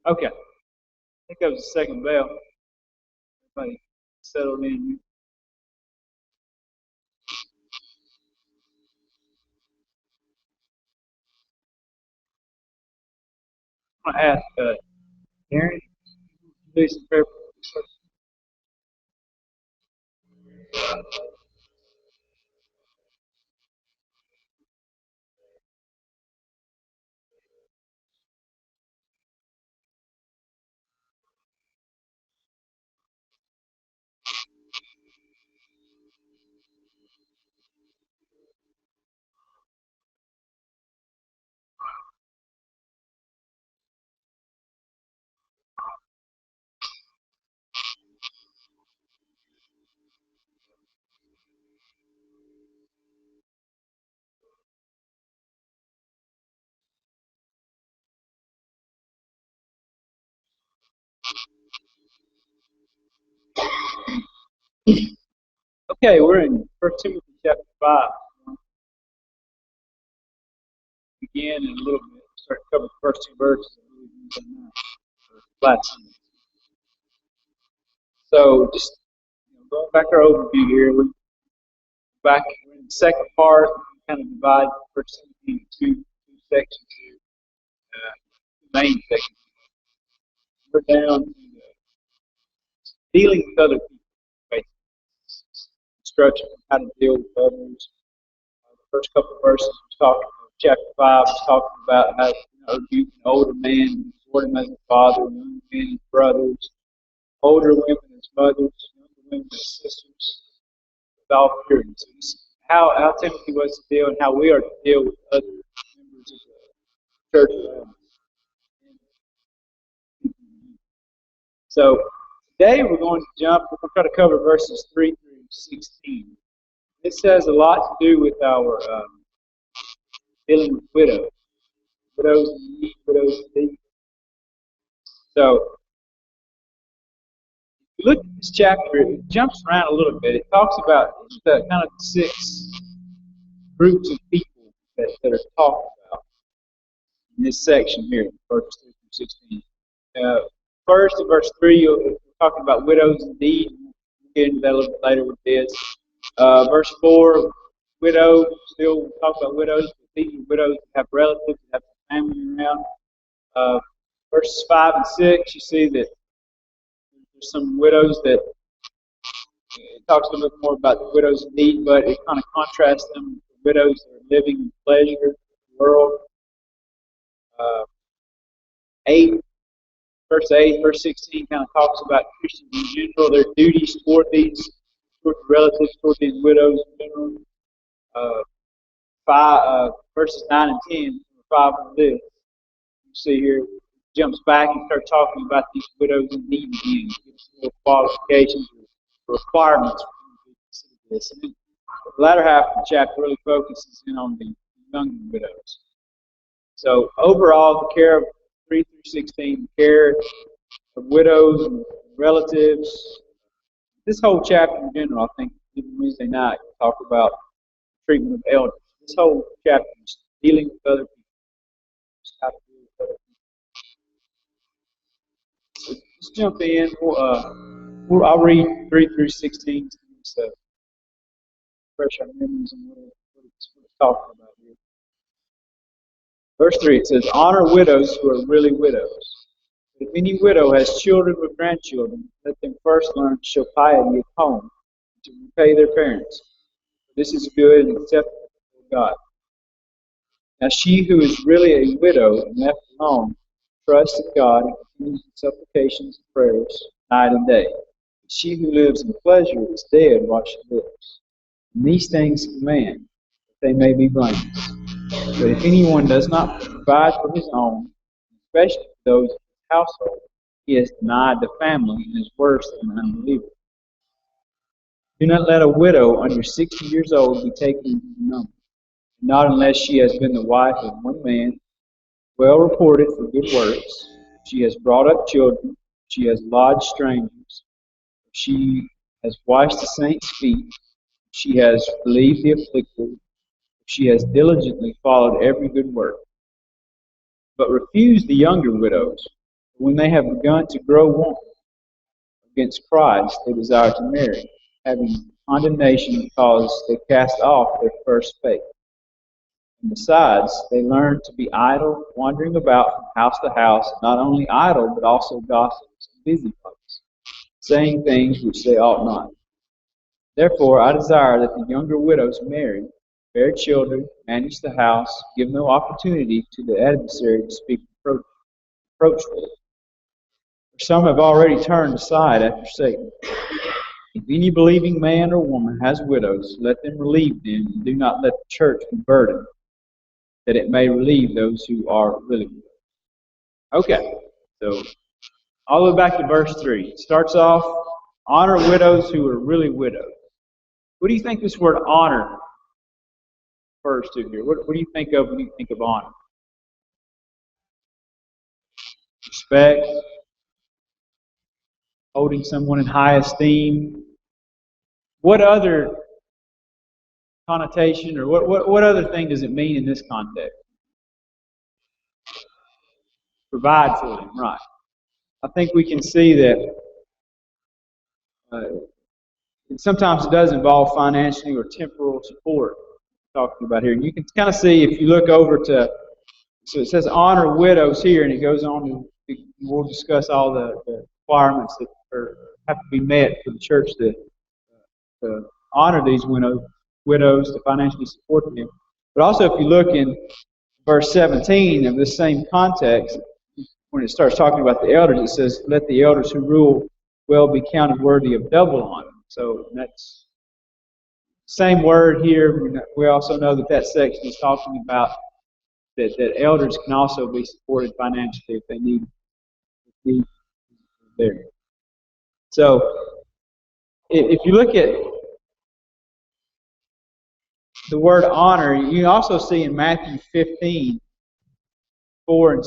Okay. I think that was the second bell. Everybody settled in. I'm going to ask Aaron to do some prayer. Okay, we're in 1 Timothy chapter 5. Begin in a little bit. Start to cover the first two verses. So just going back to our overview here. We're back in the second part. We kind of divide 1 Timothy into two sections here. The main section. We're down to dealing with other people. Right? Instruction on how to deal with others. The first couple of verses was talking about chapter 5 was talking about how you an older man, sort him as a father, young men as brothers, older women as mothers, younger women as sisters, with all purity. So this is how Timothy was to deal and how we are to deal with other members of the church around us. So today we're going to try to cover verses 3 through 16. This has a lot to do with our dealing with widows. Widows in need, widows in need. So, if you look at this chapter, it jumps around a little bit. It talks about the kind of 6 groups of people that are talked about in this section here, verses 3 through 16. First, in verse 3, we're talking about widows in need. We'll get into that a little bit later with this. Verse 4, widows, still we'll talk about widows, but these are widows that have relatives, that have family around. Verses 5 and 6, you see that there's some widows that it talks a little bit more about the widows in need, but it kind of contrasts them with the widows that are living in pleasure in the world. 8, verse 8, verse 16 kind of talks about Christians in general, their duties toward the relatives, toward these widows in general. Verses 9 and 10, 5 on this. You see here, jumps back and starts talking about these widows in need again. Gives some qualifications or requirements for this. And then the latter half of the chapter really focuses in on the younger widows. So overall, the care of 3 through 16, the care of widows and relatives. This whole chapter in general, I think, even Wednesday night, we talk about treatment of elders. This whole chapter is dealing with other people. How to deal with other people. So let's jump in. I'll read 3 through 16 to refresh our memories on what it's talking about here. Verse 3, it says, honor widows who are really widows. If any widow has children or grandchildren, let them first learn to show piety at home, to repay their parents. This is good and acceptable to God. Now she who is really a widow and left alone trusts in God and continues in supplications and prayers night and day. But she who lives in pleasure is dead while she lives. And these things command, that they may be blameless. But if anyone does not provide for his own, especially for those of his household, he has denied the family and is worse than an unbeliever. Do not let a widow under 60 years old be taken into the number, not unless she has been the wife of one man, well reported for good works. She has brought up children, she has lodged strangers, she has washed the saints' feet, she has relieved the afflicted, she has diligently followed every good work. But refuse the younger widows, When they have begun to grow warm against Christ, they desire to marry, having condemnation because they cast off their first faith. And besides, they learn to be idle, wandering about from house to house, not only idle, but also gossips and busybodies, saying things which they ought not. Therefore, I desire that the younger widows marry, bear children, manage the house, give no opportunity to the adversary to speak reproachfully. For some have already turned aside after Satan. If any believing man or woman has widows, let them relieve them, and do not let the church be burdened, that it may relieve those who are really widows. Okay, so all the way back to verse 3. It starts off, honor widows who are really widows. What do you think this word honor refers to here? What do you think of when you think of honor? Respect, holding someone in high esteem. What other connotation or what other thing does it mean in this context? Provide for them, right. I think we can see that sometimes it does involve financially or temporal support we're talking about here. And you can kind of see if you look over to, so it says honor widows here, and it goes on to, we'll discuss all the requirements that have to be met for the church to honor these widows, to financially support them. But also if you look in verse 17 of this same context, when it starts talking about the elders, it says, let the elders who rule well be counted worthy of double honor. So that's same word here. We also know that section is talking about that elders can also be supported financially if they need there. So if you look at the word honor, you also see in Matthew 15, 4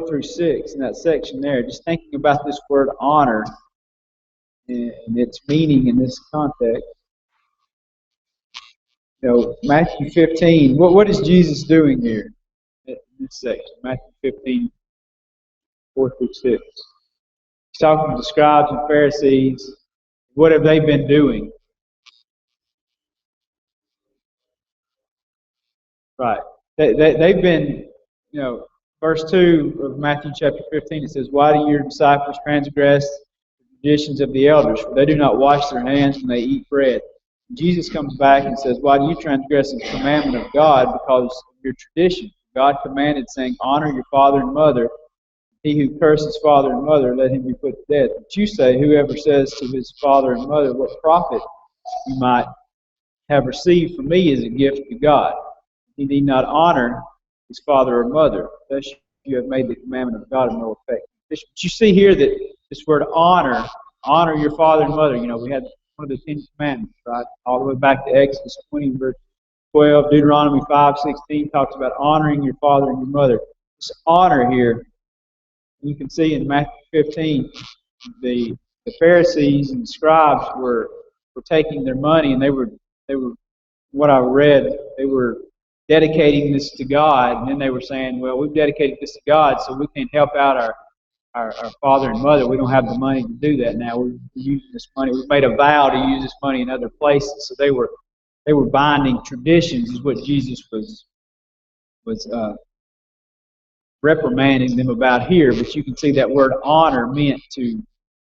through 6, in that section there, just thinking about this word honor and its meaning in this context. You know, Matthew 15, what is Jesus doing here in this section? Matthew 15, 4 through 6. He's talking to the scribes and Pharisees. What have they been doing? Right. They've been, you know, verse 2 of Matthew chapter 15, it says, why do your disciples transgress the traditions of the elders? For they do not wash their hands when they eat bread. Jesus comes back and says, why do you transgress the commandment of God because of your tradition? God commanded, saying, honor your father and mother. He who curses father and mother, let him be put to death. But you say, whoever says to his father and mother, what profit you might have received from me is a gift to God. He need not honor his father or mother. Thus you have made the commandment of God of no effect. But you see here that this word honor your father and mother. You know, we had one of the 10 commandments, right? All the way back to Exodus 20, verse 12, Deuteronomy 5:16 talks about honoring your father and your mother. This honor here, you can see in Matthew 15, the Pharisees and the scribes were taking their money, and they were what I read, they were dedicating this to God, and then they were saying, well, we've dedicated this to God, so we can't help out our father and mother. We don't have the money to do that now. We're using this money. We've made a vow to use this money in other places. So they were binding traditions, is what Jesus was reprimanding them about here. But you can see that word honor meant to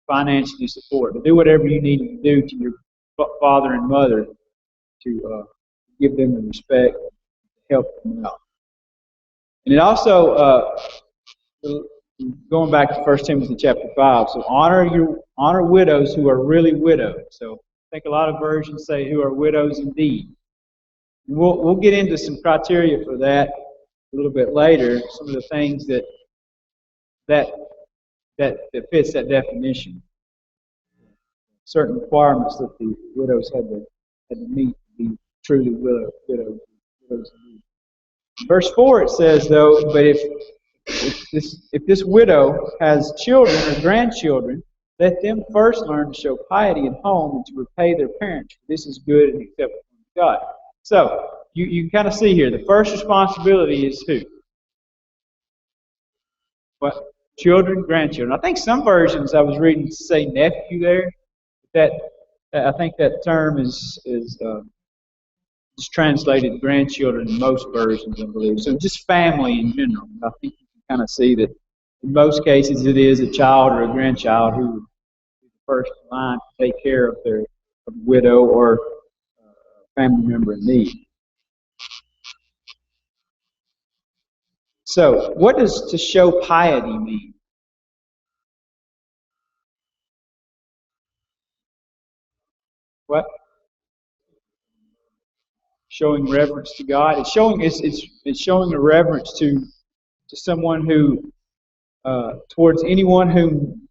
financially support, to do whatever you need to do to your father and mother to give them the respect, help them out. And it also, going back to 1 Timothy chapter 5, so honor widows who are really widowed. So I think a lot of versions say who are widows indeed. And we'll get into some criteria for that a little bit later, some of the things that fits that definition. Certain requirements that the widows had to meet to be truly widows. Verse 4 it says, though, but if this widow has children or grandchildren, let them first learn to show piety at home and to repay their parents. This is good and acceptable to God. So you can kind of see here, the first responsibility is who? What? children, grandchildren. I think some versions I was reading say nephew there. That I think that term is translated grandchildren in most versions, I believe. So just family in general. I think you can kind of see that in most cases it is a child or a grandchild who is the first in line to take care of their widow or family member in need. So, what does to show piety mean? What? Showing reverence to God. It's showing a reverence to someone who towards anyone whom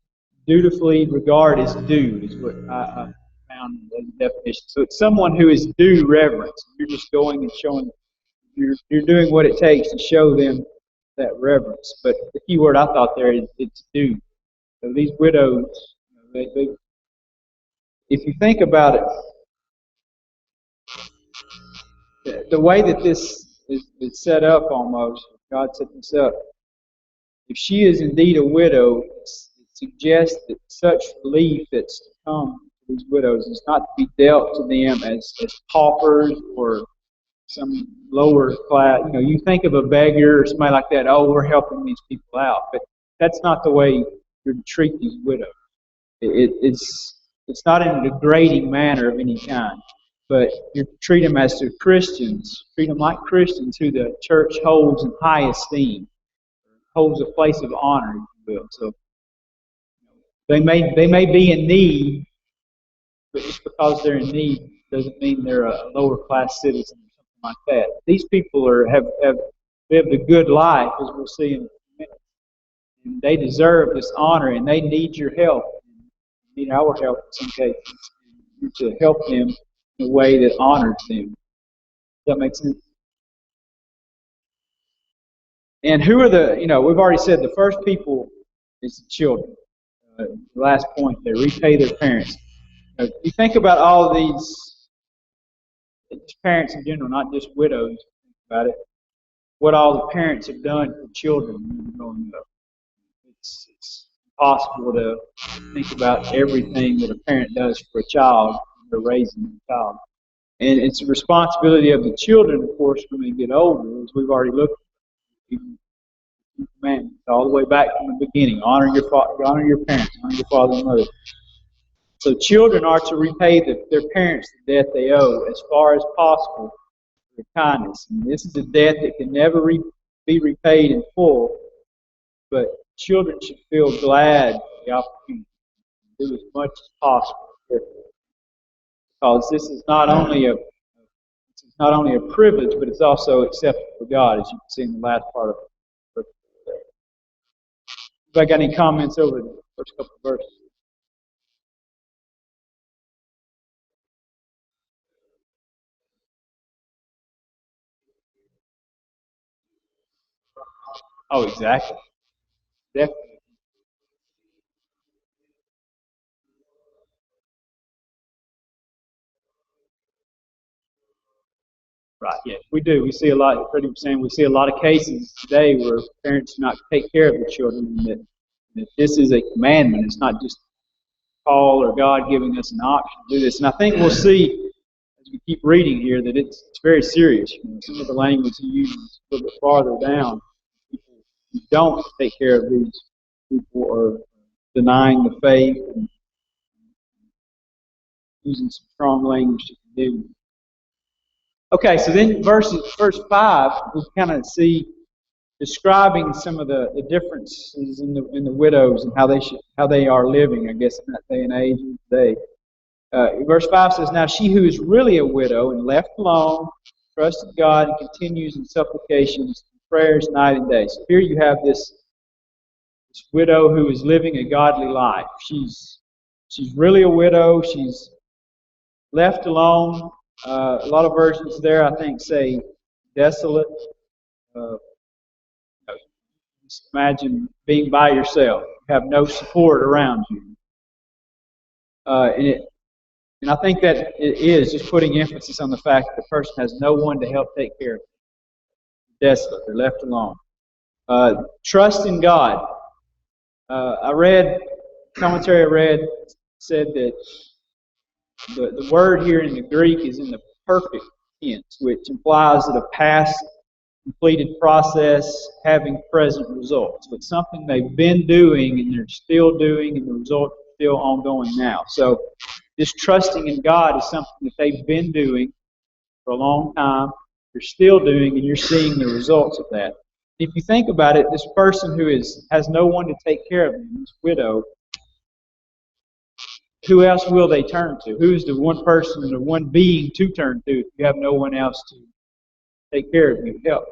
dutifully regard as due is what I found as a definition. So it's someone who is due reverence. You're just going and showing. You're doing what it takes to show them that reverence. But the key word I thought there is it's due. So these widows, if you think about it, the way that this is set up almost, God set this up, if she is indeed a widow, it suggests that such relief that's to come to these widows is not to be dealt to them as paupers or some lower class. You think of a beggar or somebody like that, oh, we're helping these people out. But that's not the way you're to treat these widows. It's not in a degrading manner of any kind. But you treat them as to Christians. Treat them like Christians who the church holds in high esteem, holds a place of honor, if you will. So they may be in need, but just because they're in need doesn't mean they're a lower class citizen or something like that. These people have lived a good life, as we'll see in a minute. And they deserve this honor, and they need your help. They need our help in some cases. And to help them in a way that honors them. Does that make sense? And who are we've already said the first people is the children. The last point, they repay their parents. You think about all of these parents in general, not just widows, think about it, what all the parents have done for children growing up. It's impossible to think about everything that a parent does for a child when they're raising a child. And it's a responsibility of the children, of course, when they get older, as we've already looked at, commandments all the way back from the beginning. Honor your parents, honor your father and mother. So children are to repay their parents the debt they owe as far as possible for kindness. And this is a debt that can never be repaid in full, but children should feel glad for the opportunity to do as much as possible. Because this is not only a privilege, but it's also acceptable for God, as you can see in the last part of it. If I got any comments over the first couple of verses? Oh, exactly. Definitely. Right, yes, we do. We see a lot, pretty much saying, we see a lot of cases today where parents do not take care of their children, and that this is a commandment. It's not just Paul or God giving us an option to do this. And I think we'll see, as we keep reading here, that it's very serious. Some of the language he uses a little bit farther down, people who don't take care of these people are denying the faith and using some strong language to condemn them. Okay, so then verse 5, we kind of see describing some of the differences in the widows and how they are living, I guess, in that day and age and today. Verse 5 says, "Now she who is really a widow and left alone, trusted God and continues in supplications and prayers night and day." So here you have this widow who is living a godly life. She's really a widow. She's left alone. A lot of versions there, I think, say desolate. Just imagine being by yourself. You have no support around you. And I think that it is just putting emphasis on the fact that the person has no one to help take care of them. Desolate. They're left alone. Trust in God. Commentary I read said that the word here in the Greek is in the perfect tense, which implies that a past completed process having present results. But something they've been doing and they're still doing, and the result is still ongoing now. So this trusting in God is something that they've been doing for a long time, you're still doing, and you're seeing the results of that. If you think about it, this person who has no one to take care of them, this widow, who else will they turn to? Who's the one person, the one being to turn to if you have no one else to take care of you, help?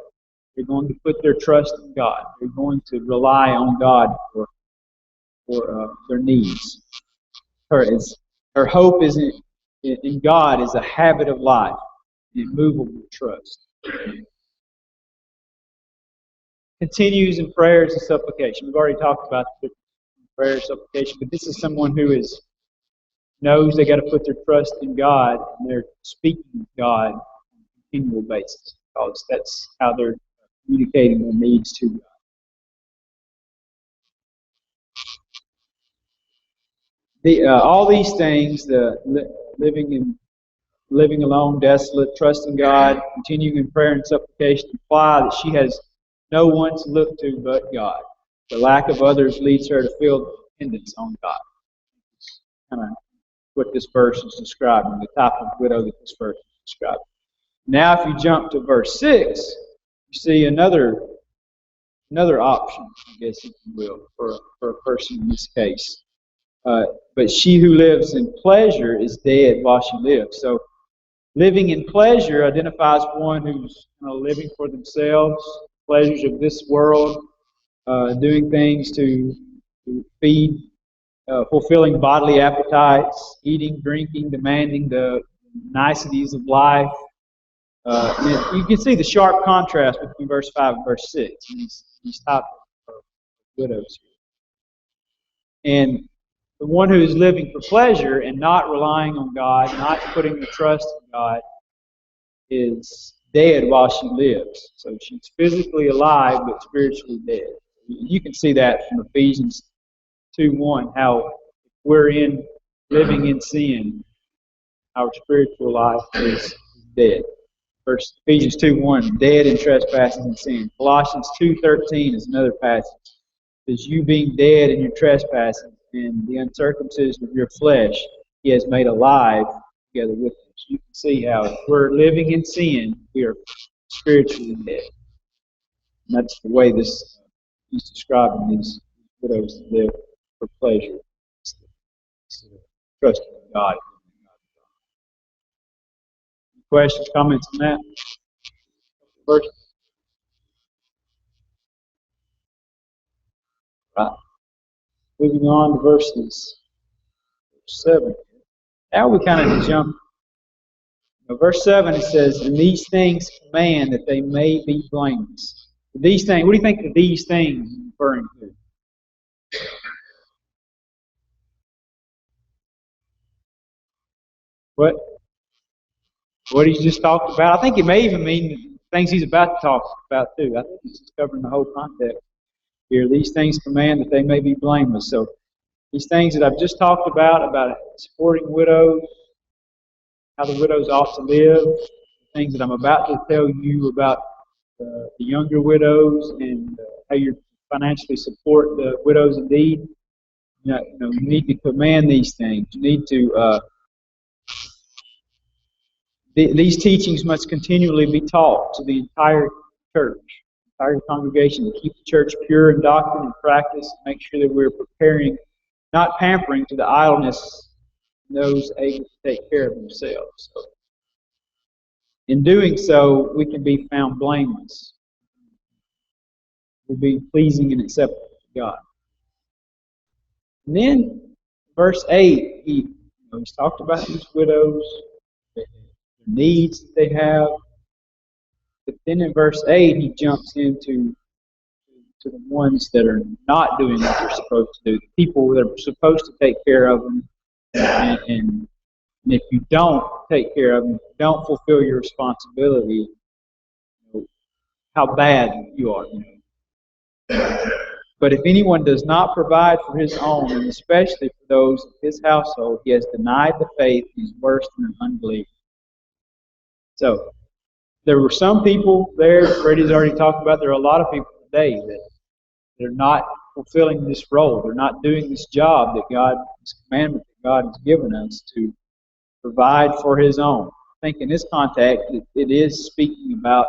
They're going to put their trust in God. They're going to rely on God for their needs. Her hope in God is a habit of life, an immovable trust. Continues in prayers and supplication. We've already talked about the prayer and supplication, but this is someone who knows they got to put their trust in God, and they're speaking to God on a continual basis, because that's how they're communicating their needs to God. All these things, living alone, desolate, trusting God, continuing in prayer and supplication, imply that she has no one to look to but God. The lack of others leads her to feel dependence on God. It's kind of what this verse is describing, the type of widow that this verse is describing. Now, if you jump to verse 6, you see another option, I guess, if you will, for a person in this case. But she who lives in pleasure is dead while she lives. So, living in pleasure identifies one who's living for themselves, pleasures of this world, doing things to feed, fulfilling bodily appetites, eating, drinking, demanding the niceties of life. You can see the sharp contrast between verse 5 and verse 6 in these type of widows here. And the one who is living for pleasure and not relying on God, not putting the trust in God, is dead while she lives. So she's physically alive but spiritually dead. You can see that from Ephesians 2:1, how we're living in sin, our spiritual life is dead. Ephesians 2:1, dead in trespasses and sin. Colossians 2:13 is another passage. It says, you being dead in your trespasses and the uncircumcision of your flesh, he has made alive together with us. You can see how if we're living in sin, we are spiritually dead. And that's the way he's describing these widows that live for pleasure. Trust in God. Questions, comments on that? First. Right. Moving on to verse 7. Now we kind of jump. Verse 7, it says, and these things command that they may be blameless. These things, what do you think of these things referring to? What he's just talked about. I think it may even mean things he's about to talk about too. I think he's just covering the whole context here. These things command that they may be blameless. So these things that I've just talked about supporting widows, how the widows ought to live, the things that I'm about to tell you about the younger widows and how you financially support the widows indeed. You need to command these things. You need to. These teachings must continually be taught to the entire church, entire congregation, to keep the church pure in doctrine and practice, and make sure that we're preparing, not pampering to the idleness of those able to take care of themselves. So, in doing so, we can be found blameless. We'll be pleasing and acceptable to God. And then, verse 8, he's talked about these widows, the needs that they have. But then in verse 8, he jumps into the ones that are not doing what they're supposed to do, the people that are supposed to take care of them. And if you don't take care of them, don't fulfill your responsibility, how bad you are. But if anyone does not provide for his own, and especially for those of his household, he has denied the faith. He's worse than an unbeliever. So, there were some people there, Freddie's already talked about, there are a lot of people today that they're not fulfilling this role. They're not doing this job that God, this commandment that God has given us to provide for his own. I think in this context, it is speaking about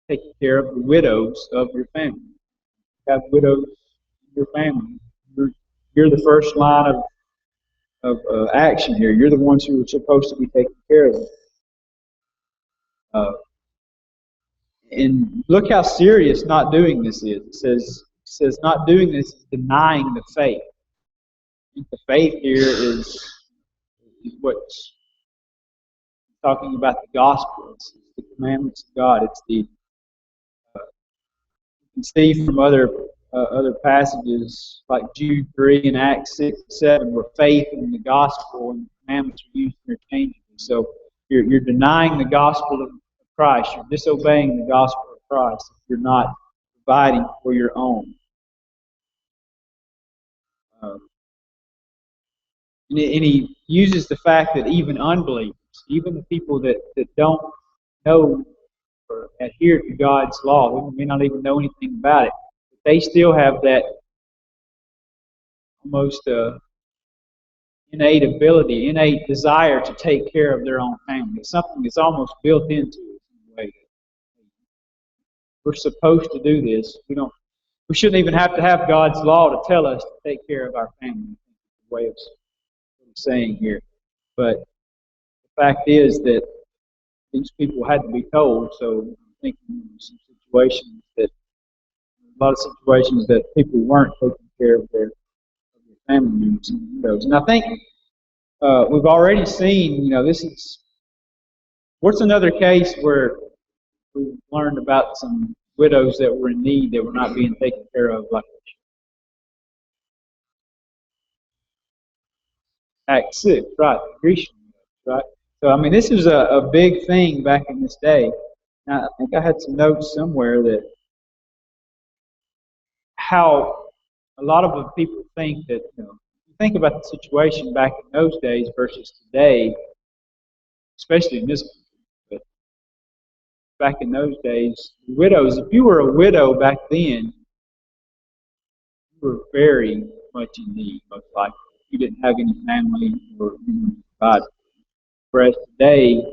taking care of the widows of your family. You have widows in your family. You're the first line of action here. You're the ones who are supposed to be taking care of them. And look how serious not doing this is. It says not doing this is denying the faith. I think the faith here is what's talking about the gospel. It's the commandments of God. It's the you can see from other passages like Jude 3 and Acts 6 and 7 where faith and the gospel and the commandments are used interchangeably. So you're denying the gospel of Christ. You're disobeying the gospel of Christ if you're not providing for your own. And he uses the fact that even unbelievers, even the people that don't know or adhere to God's law, they may not even know anything about it, but they still have that almost innate ability, innate desire to take care of their own family. It's something that's almost built into it in a way. We're supposed to do this. We shouldn't even have to have God's law to tell us to take care of our family. The way of saying here, but the fact is that these people had to be told. So I'm thinking some situations a lot of situations that people weren't taking care of their family members and widows. And I think we've already seen. This is what's another case where we learned about some widows that were in need that were not being taken care of, like Acts 6, right? The Grecian, right? So, I mean, this is a big thing back in this day. Now, I think I had some notes somewhere that how a lot of the people think that, think about the situation back in those days versus today, especially in this country. But back in those days, widows, if you were a widow back then, you were very much in need, most likely. You didn't have any family or anyone to provide. Whereas today,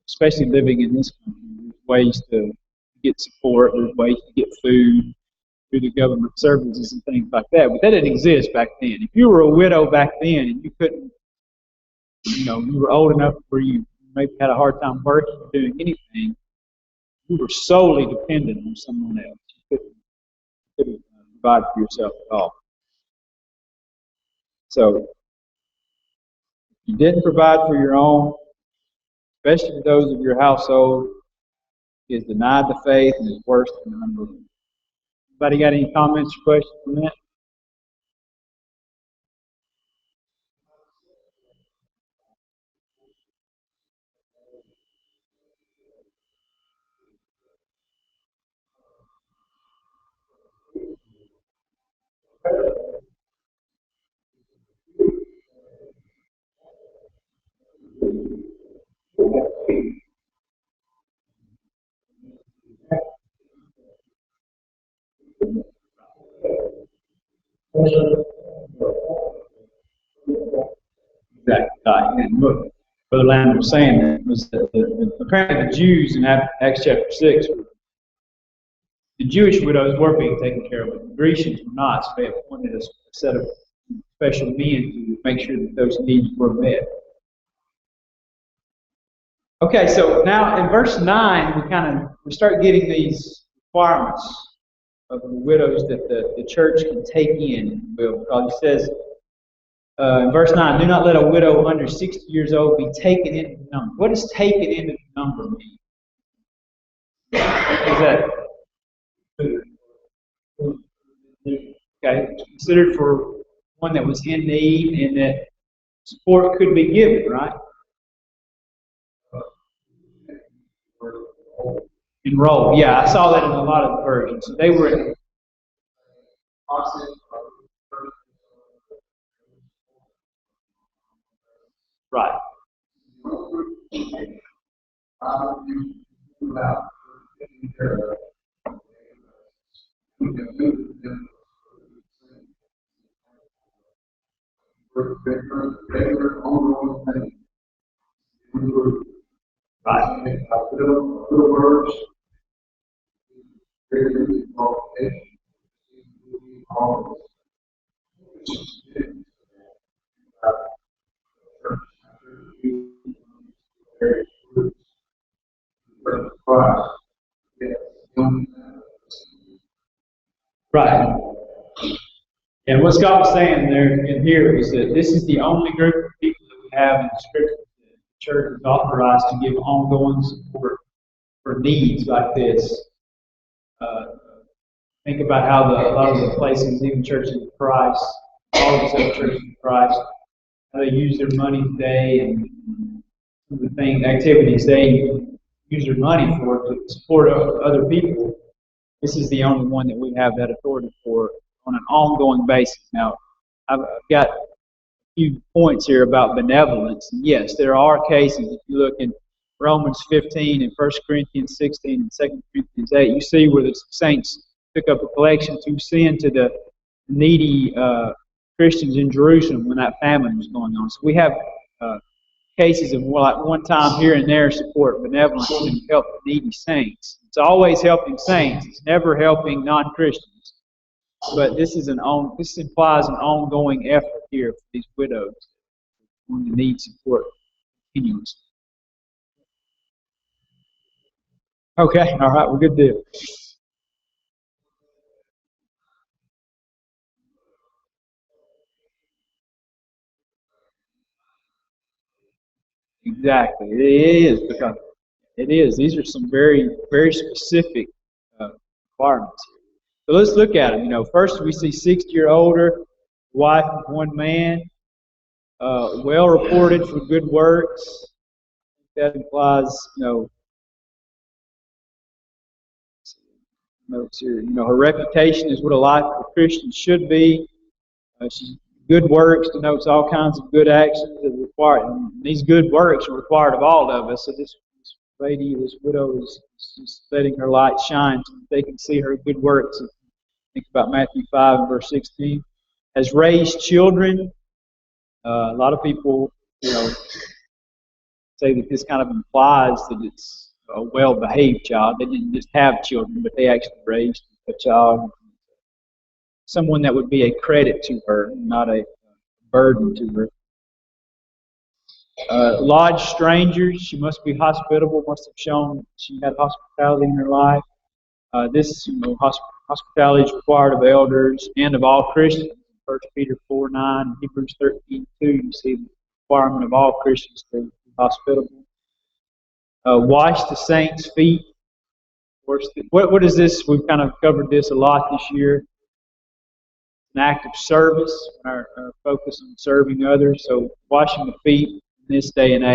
especially living in this country, there's ways to get support, there's ways to get food through the government services and things like that. But that didn't exist back then. If you were a widow back then and you couldn't, you were old enough where you maybe had a hard time working or doing anything, you were solely dependent on someone else. You couldn't provide for yourself at all. So, if you didn't provide for your own, especially for those of your household, is denied the faith and is worse than unbelief. Anybody got any comments or questions on that? Exactly. And look, Brother Lamb was saying that was apparently the Jews in Acts chapter 6, the Jewish widows were being taken care of, but the Grecians were not, so they appointed a set of special men to make sure that those needs were met. Okay, so now in verse 9, we start getting these requirements of the widows that the church can take in, because it says in verse 9, do not let a widow under 60 years old be taken into the number. What does taken into the number mean? What is that? Okay, considered for one that was in need and that support could be given, right? Enroll. Yeah, I saw that in a lot of versions. So they were in right. Right. Right. And what Scott was saying there in here is that this is the only group of people that we have in the Scripture that the church is authorized to give ongoing support for needs like this. Uh, think about how a lot of the places, even churches of Christ, all of the other churches of Christ, how they use their money today and some of the activities they use their money for to support other people. This is the only one that we have that authority for on an ongoing basis. Now, I've got a few points here about benevolence. Yes, there are cases. If you look in Romans 15 and 1 Corinthians 16 and 2 Corinthians 8, you see where the saints took up a collection to send to the needy Christians in Jerusalem when that famine was going on. So we have cases of like one time here and there support benevolence and help needy saints. It's always helping saints. It's never helping non-Christians. But this implies an ongoing effort here for these widows who need support continuously. Okay, all right, well, good deal. Exactly, it is because it is. These are some very, very specific requirements. So let's look at them. First we see 60 or older, wife of one man, well reported for good works. That implies, notes here. Her reputation is what a life of a Christian should be. Good works denotes all kinds of good actions that are required. And these good works are required of all of us. So this lady, this widow, is letting her light shine so that they can see her good works. Think about Matthew 5 and verse 16. Has raised children. A lot of people, say that this kind of implies that it's a well-behaved child. They didn't just have children, but they actually raised a child. Someone that would be a credit to her, not a burden to her. Lodge strangers. She must be hospitable. Must have shown she had hospitality in her life. Hospitality is required of elders and of all Christians. 1 Peter 4:9, Hebrews 13:2. You see the requirement of all Christians to be hospitable. Wash the saints' feet. Of course, what is this? We've kind of covered this a lot this year. An act of service, our focus on serving others. So washing the feet in this day and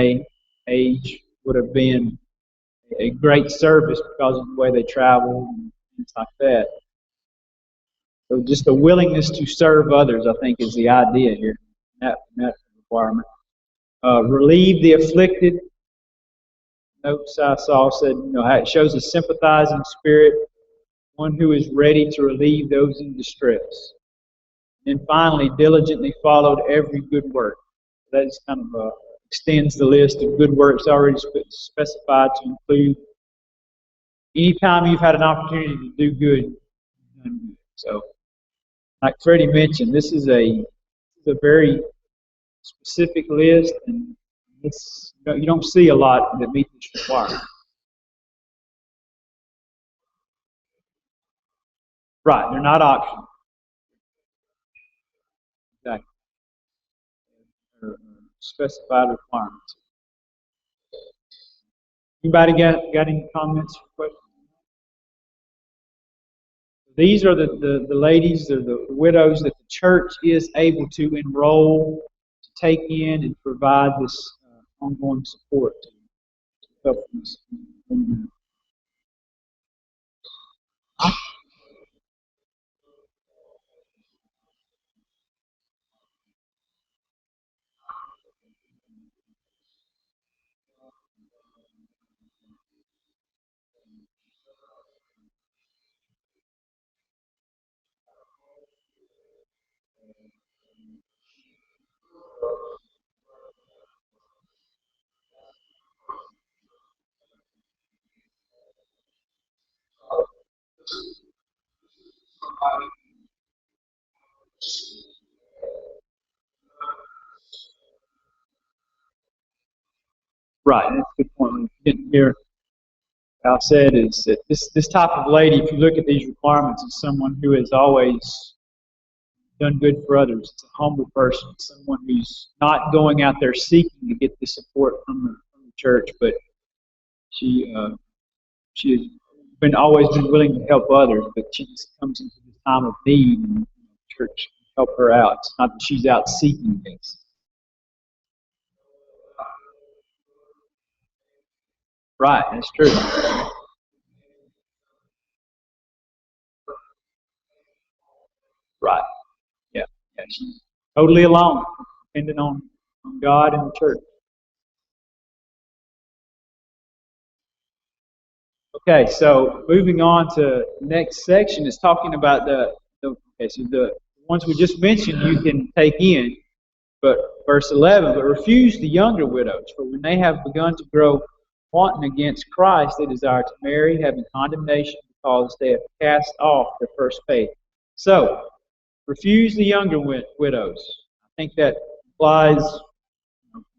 age would have been a great service because of the way they travel and things like that. So just a willingness to serve others, I think, is the idea here. That requirement. Relieve the afflicted. Notes I saw said, it shows a sympathizing spirit, one who is ready to relieve those in distress. And finally, diligently followed every good work. That just kind of extends the list of good works already specified to include anytime you've had an opportunity to do good, you've done good. So, like Freddie mentioned, this is a very specific list, and you don't see a lot that meet this requirement. Right, they're not optional. Exactly. They're specified requirements. Anybody got any comments or questions? These are the ladies, the widows that the church is able to enroll, to take in, and provide this ongoing support to help them. Right, that's a good point. Here, Al said is that this type of lady, if you look at these requirements, is someone who has always done good for others. It's a humble person, someone who's not going out there seeking to get the support from the church, but she has been always been willing to help others, but she just comes into this time of need, and the church can help her out. It's not that she's out seeking this. Right, that's true. Right, yeah, yeah. She's totally alone, depending on God and the church. Okay, so moving on to the next section is talking about the ones we just mentioned you can take in, but verse 11, but refuse the younger widows, for when they have begun to grow wanton against Christ, they desire to marry, having condemnation because they have cast off their first faith. So, refuse the younger widows. I think that implies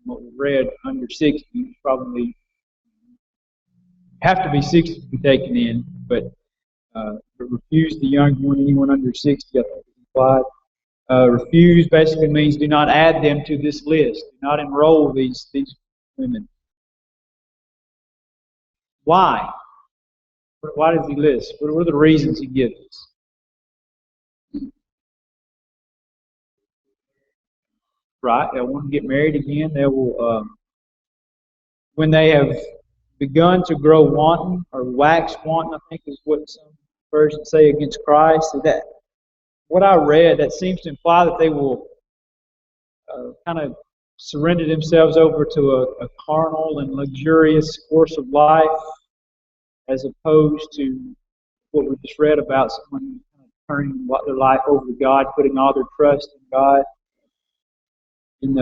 what we read under 60, probably have to be 60 to be taken in, but refuse the young one, anyone under 60, I think is implied. Refuse basically means do not add them to this list. Do not enroll these women. Why? Why does he list? What are the reasons he gives us? Right? They'll want to get married again. They will, when they have begun to grow wanton or wax wanton, I think is what some versions say against Christ. So that what I read, that seems to imply that they will kind of surrender themselves over to a carnal and luxurious course of life, as opposed to what we just read about someone turning their life over to God, putting all their trust in God. And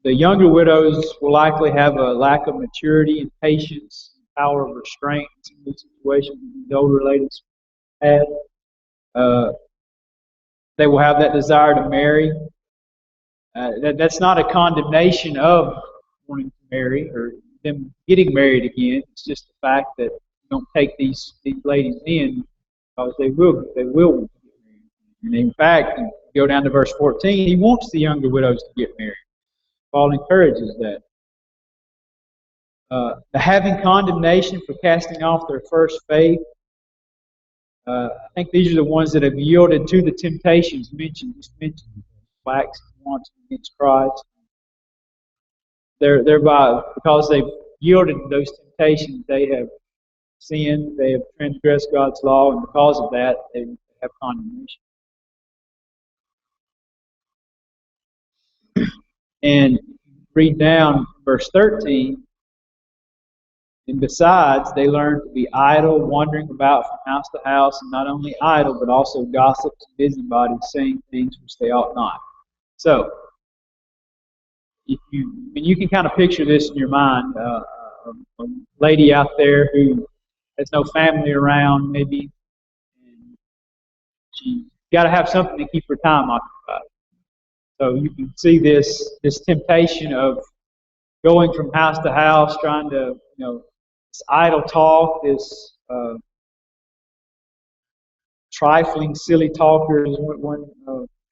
the younger widows will likely have a lack of maturity and patience, and power of restraint in these situations that the older ladies have. They will have that desire to marry. That's not a condemnation of wanting to marry or them getting married again. It's just the fact that you don't take these ladies in because they will want to get married. And in fact, go down to verse 14, he wants the younger widows to get married. Paul encourages that. Having condemnation for casting off their first faith. I think these are the ones that have yielded to the temptations mentioned, wax and wanton against Christ. Thereby, because they've yielded to those temptations, they have sinned, they have transgressed God's law, and because of that, they have condemnation. And read down verse 13. And besides, they learn to be idle, wandering about from house to house, and not only idle, but also gossips and busybodies, saying things which they ought not. So, if you can kind of picture this in your mind, a lady out there who has no family around, maybe, and she's got to have something to keep her time occupied. So you can see this temptation of going from house to house, trying to, this idle talk, this trifling, silly talker is one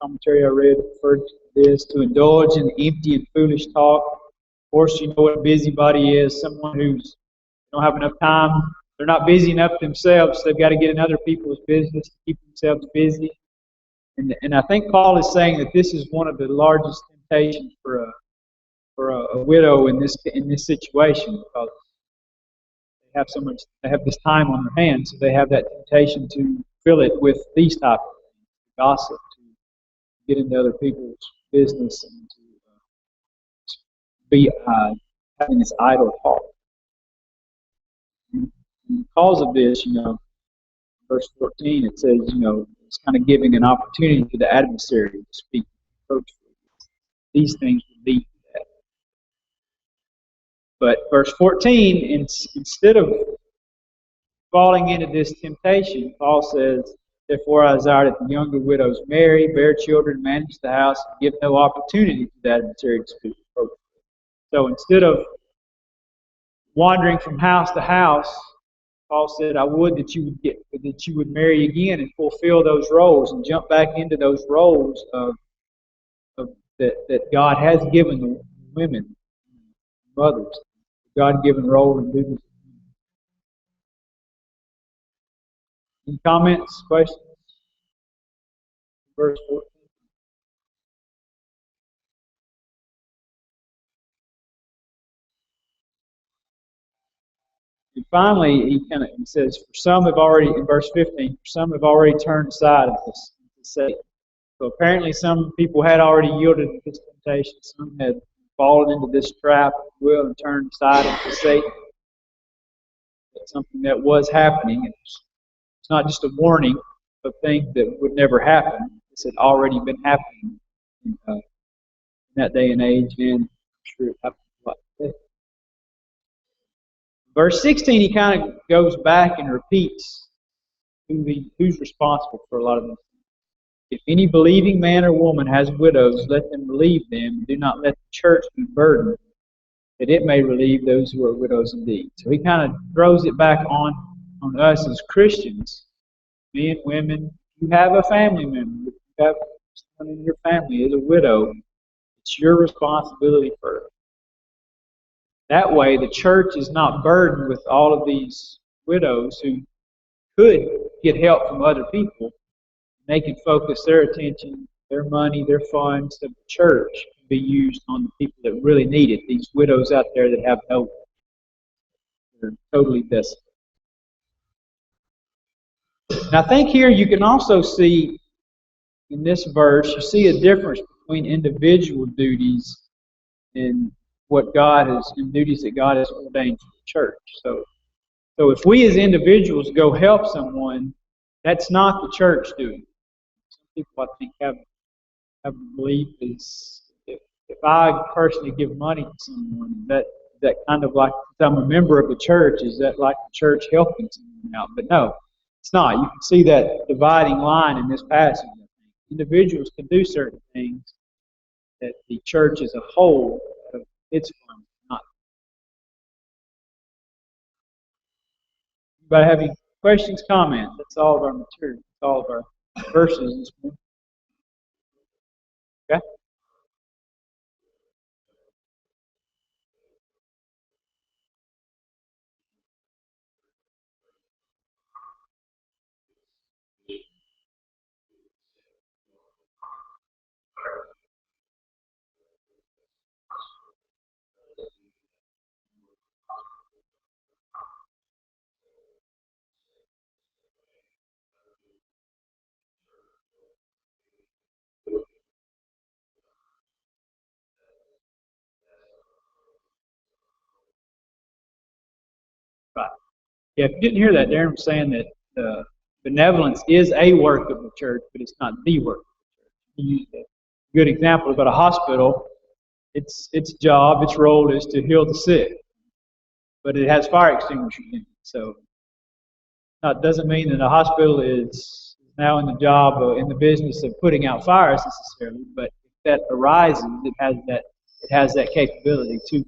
commentary I read referred to this, to indulge in empty and foolish talk. Of course, you know what a busybody is, someone who's don't have enough time. They're not busy enough themselves, so they've got to get in other people's business to keep themselves busy. And I think Paul is saying that this is one of the largest temptations for a widow in this situation, because they have this time on their hands, so they have that temptation to fill it with these type of things, gossip, to get into other people's business, and to be having this idle talk. And because of this, verse 14, it says, it's kind of giving an opportunity to the adversary to speak approachfully. These things would lead to that. But verse 14, instead of falling into this temptation, Paul says, therefore I desire that the younger widows marry, bear children, manage the house, and give no opportunity to the adversary to speak approachfully. So instead of wandering from house to house, Paul said, I would that you would marry again and fulfill those roles and jump back into those roles that God has given the women, mothers, God-given role and duties. Any comments, questions? Verse 14. And finally, he says, for some have already, in verse 15, for some have already turned aside of this to Satan. So apparently some people had already yielded to this temptation. Some had fallen into this trap, if you will, and turned aside into Satan. That's something that was happening. It's not just a warning of things that would never happen. This had already been happening in that day and age, and I'm sure it happened a lot today. Verse 16, he kind of goes back and repeats who's responsible for a lot of this. If any believing man or woman has widows, let them relieve them. Do not let the church be burdened, that it may relieve those who are widows indeed. So he kind of throws it back on us as Christians, men, women. You have a family member. If you have someone in your family is a widow, it's your responsibility first. That way, the church is not burdened with all of these widows who could get help from other people. They can focus their attention, their money, their funds, the church can be used on the people that really need it. These widows out there that have no, they're totally desolate. And I think here you can also see in this verse, you see a difference between individual duties and what God has, and duties that God has ordained for the church. So if we as individuals go help someone, that's not the church doing. Some people, I think, have a belief is if I personally give money to someone, that kind of like, if I'm a member of the church, is that like the church helping someone out? But no, it's not. You can see that dividing line in this passage. I think individuals can do certain things that the church as a whole, its funds, not. Anybody have any questions, comments? That's all of our material. That's all of our verses this morning. Okay? Right. Yeah, if you didn't hear that, Darren was saying that benevolence is a work of the church, but it's not the work of the church. He used a good example about a hospital. Its job, its role is to heal the sick, but it has fire extinguishers in it. So that doesn't mean that a hospital is now in the business of putting out fires necessarily, but if that arises, it has that capability too.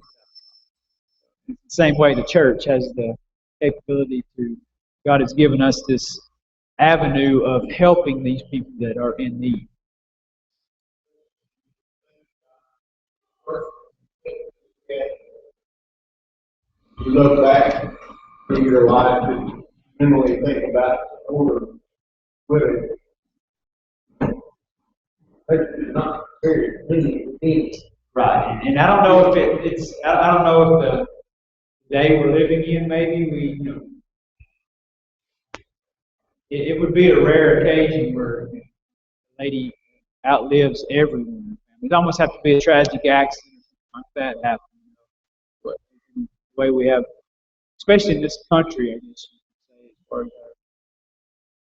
The same way the church has the capability to, God has given us this avenue of helping these people that are in need. You look back through your life and mentally think about older women. They're not very many. Right, and I don't know if I don't know if day we're living in, maybe it would be a rare occasion where a lady outlives everyone. It'd almost have to be a tragic accident like that happen. But the way we have, especially in this country, I guess you could say, as far as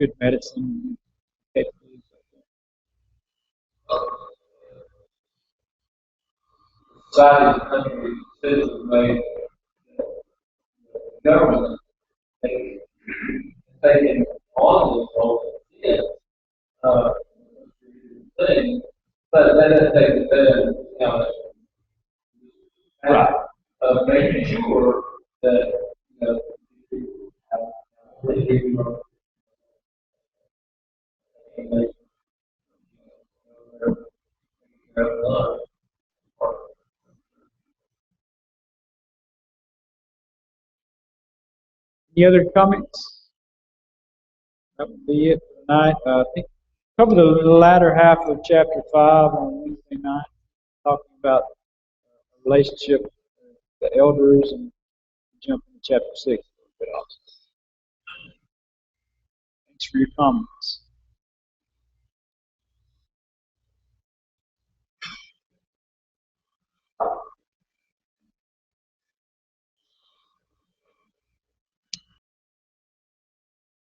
good medicine capabilities Society, country, citizens made government taking on this whole uh, thing, but that doesn't take the account like of making sure that you know any other comments? That would be it for tonight. I think cover the latter half of chapter 5 on Wednesday night, talking about relationship with the elders, and jump into chapter 6 a little bit also. Thanks for your comments.